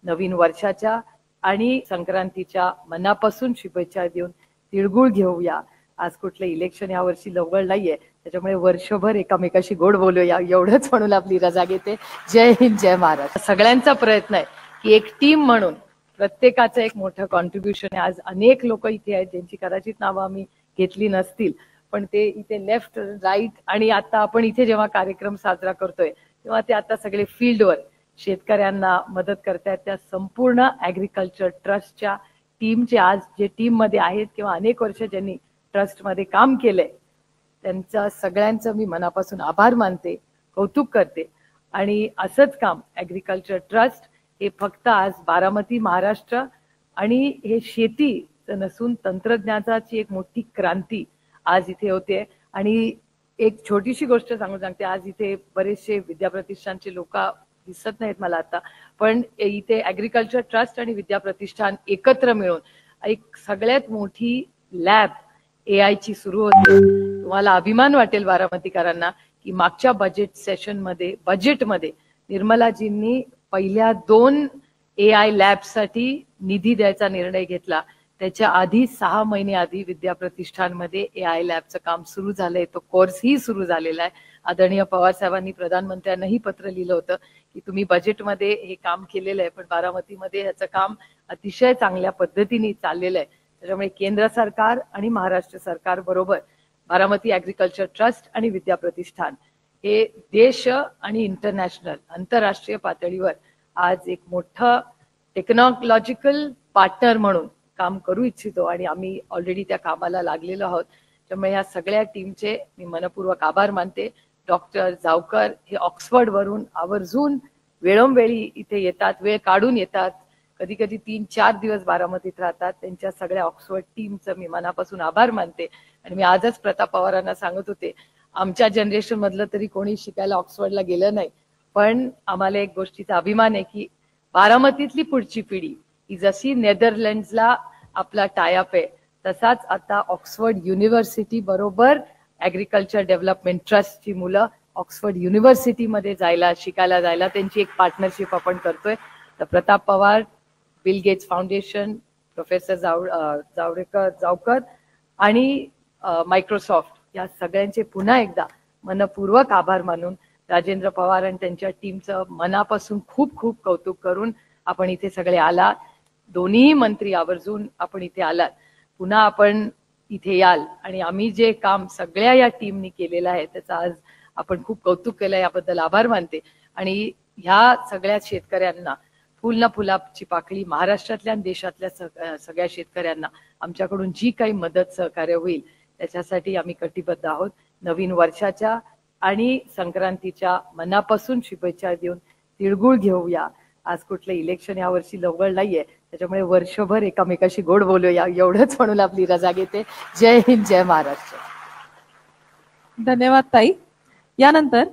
नवीन वर्षाच्या आणि संक्रांतीच्या मनापासून शुभेच्छा देऊन तिळगुळ घेऊया. आज कुठलं इलेक्शन यावर्षी जवळ नाहीये, त्याच्यामुळे वर्षभर एकामेकाशी गोड बोलूया एवढंच म्हणून आपली रजा घेते. जय हिंद, जय महाराष्ट्र. सगळ्यांचा प्रयत्न आहे की एक टीम म्हणून प्रत्येकाचं एक मोठं कॉन्ट्रीब्युशन आहे. आज अनेक लोक इथे आहेत ज्यांची कदाचित नावं आम्ही घेतली नसतील, पण ते इथे लेफ्ट राईट आणि आता आपण इथे जेव्हा कार्यक्रम साजरा करतोय तेव्हा ते आता सगळे फील्डवर शेतकऱ्यांना मदत करतायत. त्या संपूर्ण ऍग्रिकल्चर ट्रस्टच्या टीमचे आज जे टीम मध्ये आहेत किंवा अनेक वर्ष ज्यांनी ट्रस्टमध्ये काम केलंय त्यांचं सगळ्यांचं मी मनापासून आभार मानते, कौतुक करते. आणि असंच काम ऍग्रिकल्चर ट्रस्ट हे फक्त आज बारामती महाराष्ट्र आणि हे शेती नसून तंत्रज्ञानाची एक मोठी क्रांती आज इथे होते. आणि एक छोटीशी गोष्ट सांगते, आज इथे बरेचसे विद्याप्रतिष्ठानचे लोक दिसत नाहीत मला आता, पण इथे ऍग्रिकल्चर ट्रस्ट आणि विद्याप्रतिष्ठान एकत्र मिळून एक सगळ्यात मोठी लॅब AI ची सुरू होते. तुम्हाला अभिमान वाटेल बारामतीकरांना की मागच्या बजेटमध्ये निर्मलाजींनी पहिल्या 2 AI लॅबसाठी निधी द्यायचा निर्णय घेतला. त्याच्या आधी 6 महिने आधी विद्याप्रतिष्ठानमध्ये AI लॅबचं काम सुरू झालंय. तो कोर्सही सुरू झालेला आहे. आदरणीय पवार साहेबांनी प्रधानमंत्र्यांनाही पत्र लिहिलं होतं की तुम्ही बजेटमध्ये हे काम केलेलं आहे, पण बारामतीमध्ये ह्याचं काम अतिशय चांगल्या पद्धतीने चाललेलं आहे. त्याच्यामुळे केंद्र सरकार आणि महाराष्ट्र सरकार बरोबर बारामती ऍग्रिकल्चर ट्रस्ट आणि विद्याप्रतिष्ठान हे देश आणि आंतरराष्ट्रीय पातळीवर आज एक मोठं टेक्नॉलॉजिकल पार्टनर म्हणून काम करू इच्छितो आणि आम्ही ऑलरेडी त्या कामाला लागलेलो आहोत. त्यामुळे या सगळ्या टीमचे मी मनपूर्वक आभार मानते. डॉक्टर जावकर हे ऑक्सफर्ड वरून आवर्जून वेळोवेळी इथे येतात, वेळ काढून येतात, कधी कधी 3-4 दिवस बारामतीत राहतात. त्यांच्या सगळ्या ऑक्सफर्ड टीमचं मी मनापासून आभार मानते. आणि मी आजच प्रताप पवारांना सांगत होते, आमच्या जनरेशन मधलं तरी कोणी शिकायला ऑक्सफर्डला गेलं नाही, पण आम्हाला एक गोष्टीचा अभिमान आहे की बारामतीतली पुढची पिढी ही जशी नेदरलँड्सला आपला टायअप आहे तसाच आता ऑक्सफर्ड युनिव्हर्सिटी बरोबर ऍग्रिकल्चर डेव्हलपमेंट ट्रस्टची मुलं ऑक्सफर्ड युनिव्हर्सिटीमध्ये शिकायला जायला त्यांची एक पार्टनरशिप आपण करतोय. तर Pratap Pawar, Bill Gates foundation, professor Javkar आणि मायक्रोसॉफ्ट या सगळ्यांचे पुन्हा एकदा मनपूर्वक आभार मानून राजेंद्र पवार आणि त्यांच्या टीमचं मनापासून खूप खूप कौतुक करून आपण इथे सगळे आलात. दोन्ही मंत्री आवर्जून आपण इथे आलात. पुन्हा आपण इथे याल आणि आम्ही जे काम सगळ्या या टीमनी केलेलं आहे त्याचं आज आपण खूप कौतुक केलं, याबद्दल आभार मानते. आणि ह्या सगळ्या शेतकऱ्यांना फुल ना फुलाची पाकळी महाराष्ट्रातल्या आणि देशातल्या सगळ्या शेतकऱ्यांना आमच्याकडून जी काही मदत सहकार्य होईल त्याच्यासाठी आम्ही कटिबद्ध आहोत. नवीन वर्षाच्या आणि संक्रांतीच्या मनापासून शुभेच्छा देऊन तिळगुळ घेऊया. आज कुठलं इलेक्शन यावर्षी जवळ नाहीये, त्याच्यामुळे वर्षभर एकामेकाशी गोड बोलूया एवढंच म्हणून आपली रजा घेते. जय हिंद, जय महाराष्ट्र. धन्यवाद ताई. यानंतर